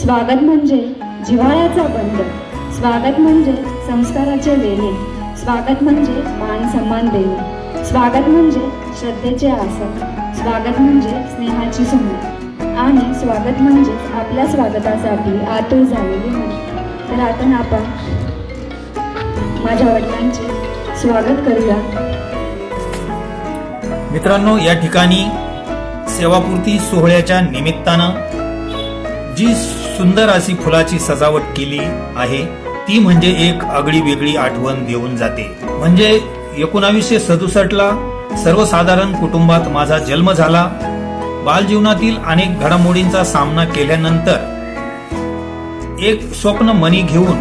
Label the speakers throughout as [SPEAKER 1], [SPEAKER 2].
[SPEAKER 1] स्वागत म्हणजे जिव्हाळ्याचा बंध, स्वागत म्हणजे संस्काराचे वेणे, स्वागत म्हणजे मान सन्मान देणे, स्वागत म्हणजे श्रद्धेचे आसन, स्वागत म्हणजे स्नेहाची सुमन आणि स्वागत म्हणजे आपल्या स्वागतासाठी आतुर झालेली मन. तर आता आपण माझ्या वडिलांचे स्वागत करूया.
[SPEAKER 2] मित्रांनो, या ठिकाणी सेवापूर्ती सोहळ्याच्या निमित्तानं जी सुंदर अशी फुलाची सजावट केली आहे ती म्हणजे एक आगळी वेगळी आठवण देऊन जाते. म्हणजे 1967 ला सर्वसाधारण कुटुंबात माझा जन्म झाला. बालजीवनातील अनेक घडामोडींचा सामना केल्यानंतर एक स्वप्न मनी घेऊन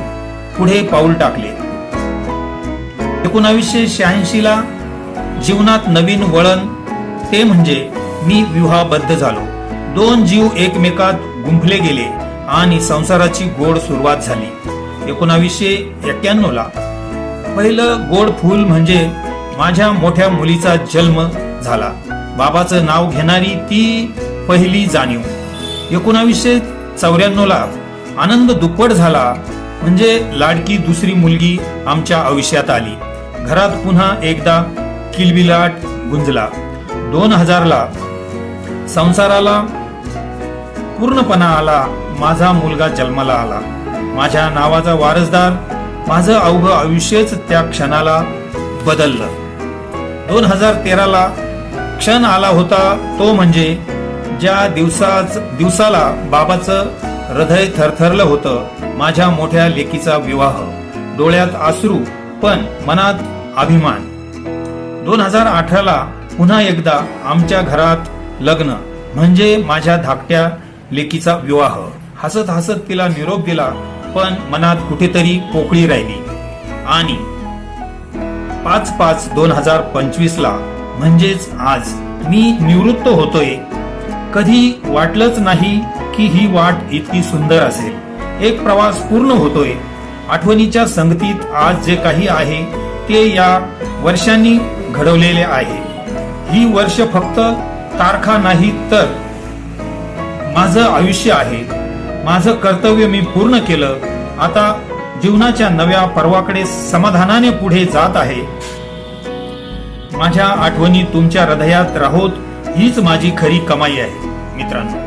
[SPEAKER 2] पुढे पाऊल टाकले. 1986 ला जीवनात नवीन वळण, ते म्हणजे मी विवाहबद्ध झालो. दोन जीव एकमेकात गुंफले गेले आणि संसाराची गोड सुरुवात झाली. 1991 ला पहिलं गोड फूल म्हणजे माझ्या मोठ्या मुलीचा जन्म झाला. बाबाचं नाव घेणारी ती पहिली जाणीव. 1994 ला आनंद दुप्पट झाला म्हणजे लाडकी दुसरी मुलगी आमच्या आयुष्यात आली. घरात पुन्हा एकदा किलबिलाट गुंजला. 2000 ला संसाराला पूर्णपणा आला. माझा मुलगा जन्माला आला. माझ्या नावाचा वारसदार. माझं अवघं आयुष्यच त्या क्षणाला बदललं. 2013 ला क्षण आला होता, तो म्हणजे ज्या दिवसाला बाबाचं हृदय थरथरलं होतं. माझ्या मोठ्या लेकीचा विवाह. डोळ्यात अश्रू पण मनात अभिमान. 2018 ला पुन्हा एकदा आमच्या घरात लग्न म्हणजे माझ्या धाकट्या लेकीचा विवाह. हसत हसत तिला निरोप दिला, पण मनात कुठेतरी पोकळी राहिली. आणि 5/5/2025 ला म्हणजेच आज मी निवृत्त होतोय. कधी वाटलंच नाही की ही वाट इतकी सुंदर असेल. एक प्रवास पूर्ण होतोय. आठवणीच्या संगतीत आज जे काही आहे ते या वर्षांनी घडवलेले आहे. ही वर्ष फक्त तारखा नाही तर माझं आयुष्य आहे. माझं कर्तव्य मी पूर्ण केलं. आता जीवनाच्या नव्या पर्वाकडे समाधानाने पुढे जात आहे. माझ्या आठवणी तुमच्या हृदयात राहोत हीच माझी खरी कमाई आहे मित्रांनो.